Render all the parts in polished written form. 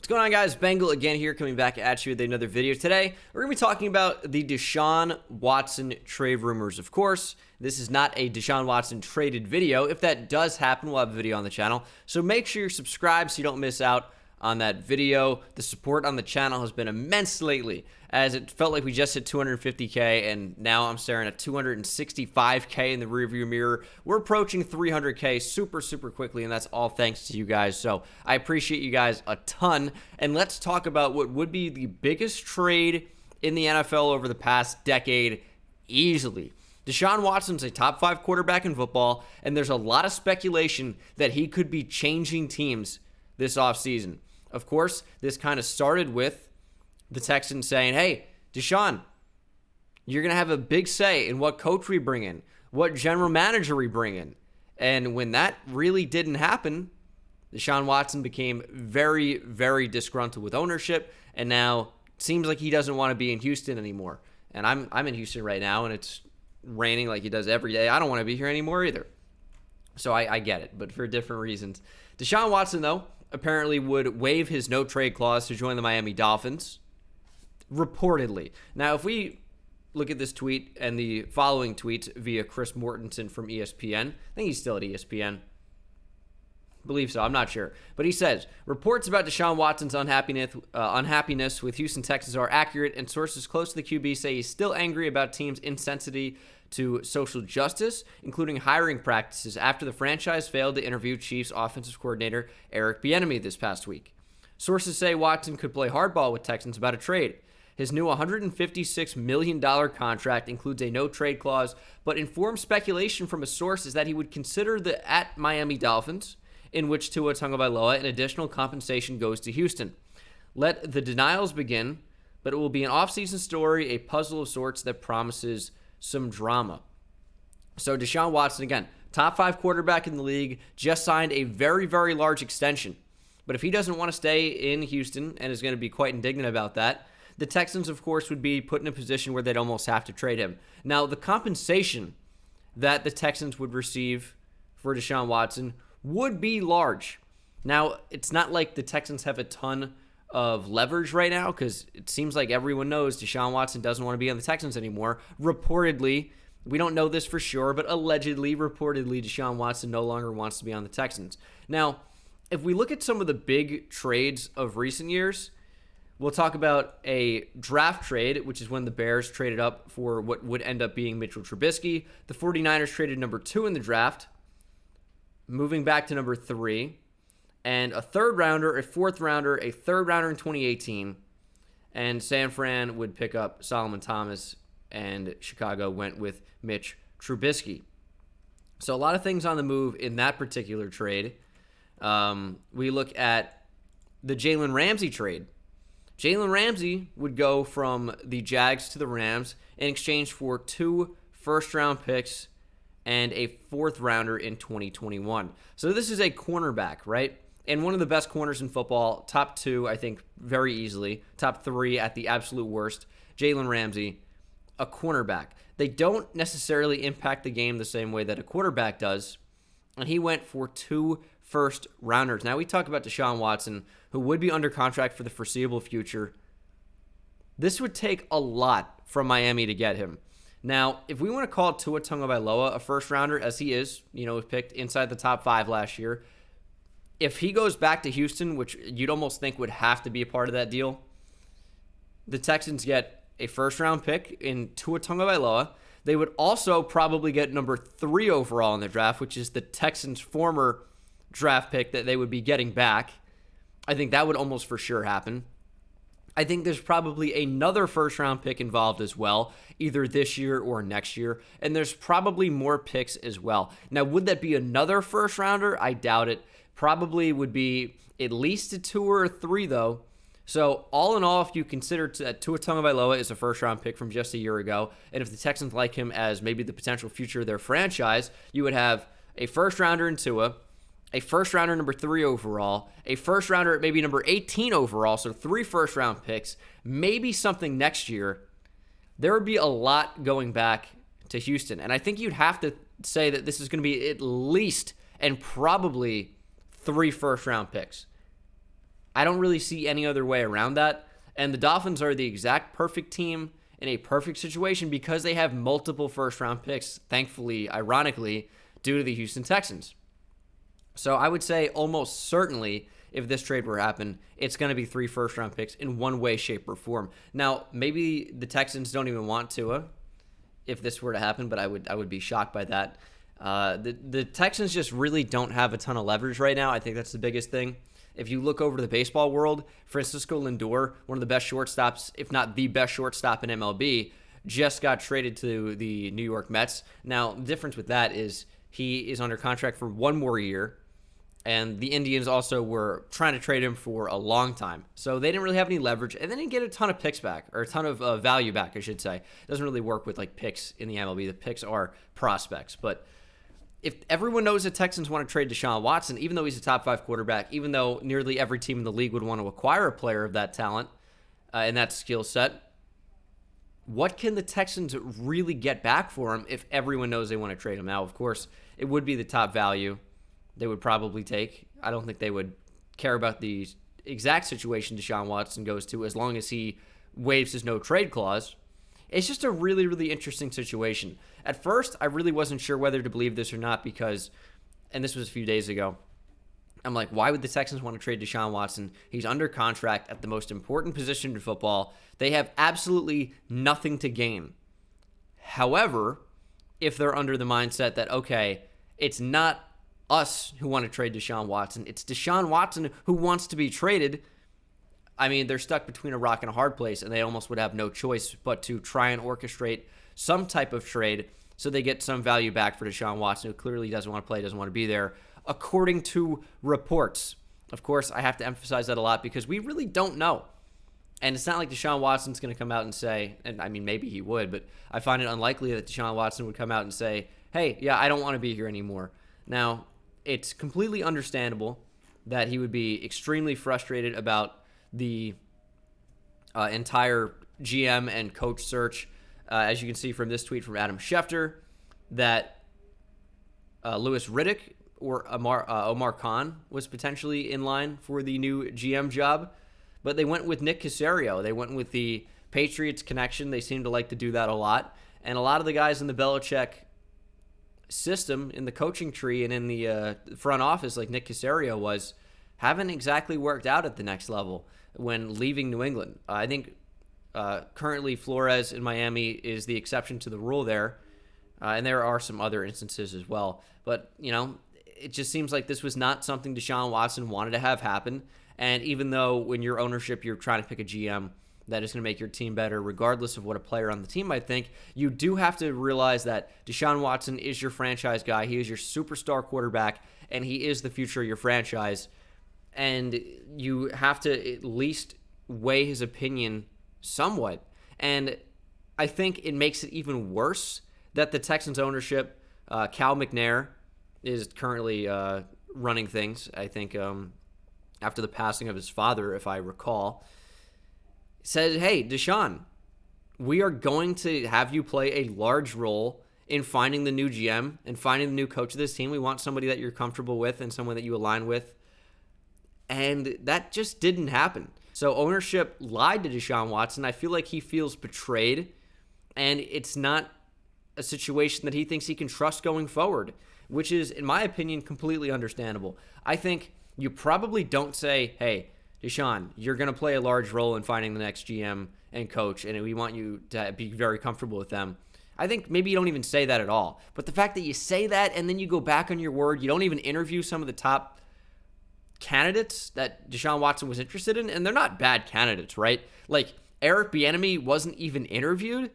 What's going on, guys? Bengal again here, coming back at you with another video. Today, we're going to be talking about the Deshaun Watson trade rumors. Of course, this is not a Deshaun Watson traded video. If that does happen, we'll have a video on the channel. So make sure you're subscribed so you don't miss out on that video. The support on the channel has been immense lately, as it felt like we just hit 250K, and now I'm staring at 265K in the rearview mirror. We're approaching 300K super quickly, and that's all thanks to you guys. So I appreciate you guys a ton. And let's talk about what would be the biggest trade in the NFL over the past decade, easily. Deshaun Watson's a top 5 quarterback in football, and there's a lot of speculation that he could be changing teams this offseason. Of course, this kind of started with the Texans saying, hey, Deshaun, you're going to have a big say in what coach we bring in, what general manager we bring in. And when that really didn't happen, Deshaun Watson became very disgruntled with ownership, and now it seems like he doesn't want to be in Houston anymore. And I'm in Houston right now, and it's raining like it does every day. I don't want to be here anymore either. So I get it, but for different reasons. Deshaun Watson, though, apparently would waive his no-trade clause to join the Miami Dolphins, reportedly. Now, if we look at this tweet and the following tweets via Chris Mortensen from ESPN, I think he's still at ESPN. Believe so, I'm not sure. But he says, reports about Deshaun Watson's unhappiness with Houston Texans are accurate, and sources close to the QB say he's still angry about teams' insensitivity to social justice, including hiring practices, after the franchise failed to interview Chiefs offensive coordinator Eric Bieniemy this past week. Sources say Watson could play hardball with Texans about a trade. His new $156 million contract includes a no-trade clause, but informed speculation from a source is that he would consider the at Miami Dolphins, in which Tua Tagovailoa and additional compensation goes to Houston. Let the denials begin, but it will be an offseason story, a puzzle of sorts that promises some drama. So Deshaun Watson, again, top 5 quarterback in the league, just signed a very large extension. But if he doesn't want to stay in Houston and is going to be quite indignant about that, the Texans, of course, would be put in a position where they'd almost have to trade him. Now, the compensation that the Texans would receive for Deshaun Watson would be large. Now, it's not like the Texans have a ton of leverage right now, because it seems like everyone knows Deshaun Watson doesn't want to be on the Texans anymore. Reportedly, we don't know this for sure, but allegedly, reportedly, Deshaun Watson no longer wants to be on the Texans. Now, if we look at some of the big trades of recent years, we'll talk about a draft trade, which is when the Bears traded up for what would end up being Mitchell Trubisky. The 49ers traded number 2 in the draft, moving back to number 3. And a 3rd rounder, a 4th rounder, a 3rd rounder in 2018. And San Fran would pick up Solomon Thomas, and Chicago went with Mitch Trubisky. So a lot of things on the move in that particular trade. We look at the Jalen Ramsey trade. Jalen Ramsey would go from the Jags to the Rams in exchange for 2 first-round picks and a 4th rounder in 2021. So this is a cornerback, right? And one of the best corners in football, top 2, I think, very easily. Top 3 at the absolute worst. Jalen Ramsey, a cornerback. They don't necessarily impact the game the same way that a quarterback does. And he went for 2 first-rounders. Now, we talk about Deshaun Watson, who would be under contract for the foreseeable future. This would take a lot from Miami to get him. Now, if we want to call Tua Tagovailoa a first-rounder, as he is, picked inside the top 5 last year, if he goes back to Houston, which you'd almost think would have to be a part of that deal, the Texans get a first-round pick in Tua Tagovailoa. They would also probably get number 3 overall in the draft, which is the Texans' former draft pick that they would be getting back. I think that would almost for sure happen. I think there's probably another first-round pick involved as well, either this year or next year, and there's probably more picks as well. Now, would that be another first-rounder? I doubt it. Probably would be at least a 2 or a 3, though. So, all in all, if you consider that Tua Tagovailoa is a first-round pick from just a year ago, and if the Texans like him as maybe the potential future of their franchise, you would have a first-rounder in Tua, a first-rounder number 3 overall, a first-rounder at maybe number 18 overall, so 3 first-round picks, maybe something next year. There would be a lot going back to Houston, and I think you'd have to say that this is going to be at least and probably 3 first-round picks. I don't really see any other way around that. And the Dolphins are the exact perfect team in a perfect situation because they have multiple first-round picks, thankfully, ironically, due to the Houston Texans. So I would say almost certainly if this trade were to happen, it's going to be 3 first-round picks in one way, shape, or form. Now, maybe the Texans don't even want Tua if this were to happen, but I would be shocked by that. The Texans just really don't have a ton of leverage right now. I think that's the biggest thing. If you look over to the baseball world, Francisco Lindor, one of the best shortstops, if not the best shortstop in MLB, just got traded to the New York Mets. Now, the difference with that is he is under contract for 1 more year, and the Indians also were trying to trade him for a long time. So they didn't really have any leverage, and they didn't get a ton of picks back, or a ton of value back, I should say. It doesn't really work with like picks in the MLB. The picks are prospects, but if everyone knows the Texans want to trade Deshaun Watson, even though he's a top 5 quarterback, even though nearly every team in the league would want to acquire a player of that talent and that skill set, what can the Texans really get back for him if everyone knows they want to trade him? Now, of course, it would be the top value they would probably take. I don't think they would care about the exact situation Deshaun Watson goes to as long as he waives his no-trade clause. It's just a really, really interesting situation. At first, I really wasn't sure whether to believe this or not because, and this was a few days ago, I'm like, why would the Texans want to trade Deshaun Watson? He's under contract at the most important position in football. They have absolutely nothing to gain. However, if they're under the mindset that, okay, it's not us who want to trade Deshaun Watson, it's Deshaun Watson who wants to be traded, I mean, they're stuck between a rock and a hard place, and they almost would have no choice but to try and orchestrate some type of trade so they get some value back for Deshaun Watson, who clearly doesn't want to play, doesn't want to be there, according to reports. Of course, I have to emphasize that a lot because we really don't know. And it's not like Deshaun Watson's going to come out and say, and I mean, maybe he would, but I find it unlikely that Deshaun Watson would come out and say, hey, yeah, I don't want to be here anymore. Now, it's completely understandable that he would be extremely frustrated about the entire GM and coach search. As you can see from this tweet from Adam Schefter, that Louis Riddick or Omar Khan was potentially in line for the new GM job, but they went with Nick Caserio. They went with the Patriots connection. They seem to like to do that a lot. And a lot of the guys in the Belichick system, in the coaching tree and in the front office, like Nick Caserio haven't exactly worked out at the next level when leaving New England. I think currently Flores in Miami is the exception to the rule there, and there are some other instances as well. But, you know, it just seems like this was not something Deshaun Watson wanted to have happen. And even though when you're ownership, you're trying to pick a GM that is going to make your team better, regardless of what a player on the team might think, you do have to realize that Deshaun Watson is your franchise guy. He is your superstar quarterback, and he is the future of your franchise. And you have to at least weigh his opinion somewhat. And I think it makes it even worse that the Texans ownership, Cal McNair, is currently running things, I think, after the passing of his father, if I recall, said, hey, Deshaun, we are going to have you play a large role in finding the new GM and finding the new coach of this team. We want somebody that you're comfortable with and someone that you align with. And that just didn't happen. So ownership lied to Deshaun Watson. I feel like he feels betrayed, and it's not a situation that he thinks he can trust going forward, which is, in my opinion, completely understandable. I think you probably don't say, hey, Deshaun, you're going to play a large role in finding the next GM and coach, and we want you to be very comfortable with them. I think maybe you don't even say that at all. But the fact that you say that and then you go back on your word, you don't even interview some of the top candidates that Deshaun Watson was interested in, and they're not bad candidates, right? Like, Eric Bieniemy wasn't even interviewed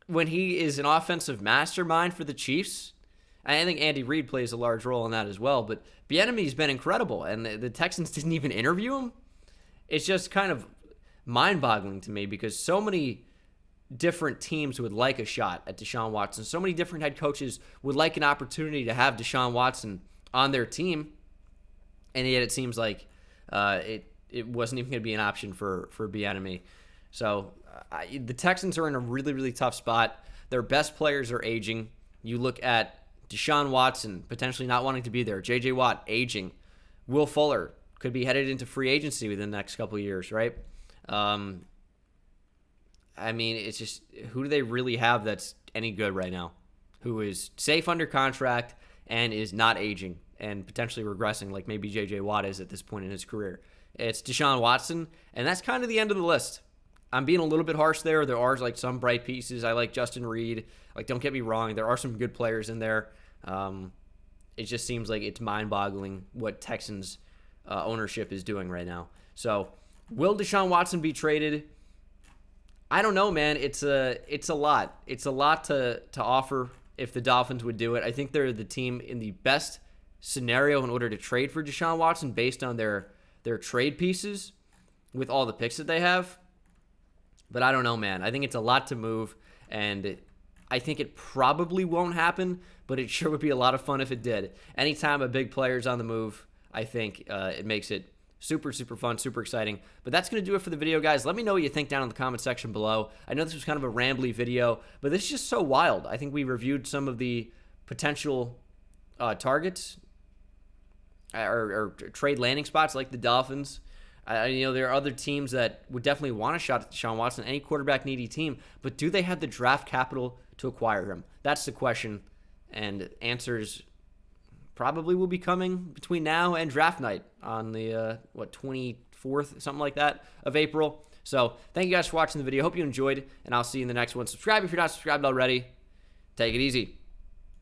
when he is an offensive mastermind for the Chiefs. I think Andy Reid plays a large role in that as well, but Bieniemy's been incredible, and the Texans didn't even interview him. It's just kind of mind-boggling to me because so many different teams would like a shot at Deshaun Watson. So many different head coaches would like an opportunity to have Deshaun Watson on their team, and yet it seems like it wasn't even going to be an option for Bieniemy. So the Texans are in a really, really tough spot. Their best players are aging. You look at Deshaun Watson potentially not wanting to be there. J.J. Watt aging. Will Fuller could be headed into free agency within the next couple of years, right? I mean, it's just, who do they really have that's any good right now? Who is safe under contract and is not aging and potentially regressing like maybe J.J. Watt is at this point in his career? It's Deshaun Watson, and that's kind of the end of the list. I'm being a little bit harsh there. There are like some bright pieces. I like Justin Reed. Like, don't get me wrong. There are some good players in there. It just seems like it's mind-boggling what Texans ownership is doing right now. So, will Deshaun Watson be traded? I don't know, man. It's a lot. It's a lot to offer if the Dolphins would do it. I think they're the team in the best scenario in order to trade for Deshaun Watson based on their trade pieces with all the picks that they have. But I don't know, man. I think it's a lot to move, and I think it probably won't happen, but it sure would be a lot of fun if it did. Anytime a big player is on the move, I think it makes it super, super fun, super exciting. But that's going to do it for the video, guys. Let me know what you think down in the comment section below. I know this was kind of a rambly video, but this is just so wild. I think we reviewed some of the potential targets or trade landing spots like the Dolphins. There are other teams that would definitely want a shot at Deshaun Watson, any quarterback needy team, but do they have the draft capital to acquire him? That's the question, and answers probably will be coming between now and draft night on the 24th, something like that, of April. So thank you guys for watching the video. Hope you enjoyed, and I'll see you in the next one. Subscribe if you're not subscribed already. Take it easy.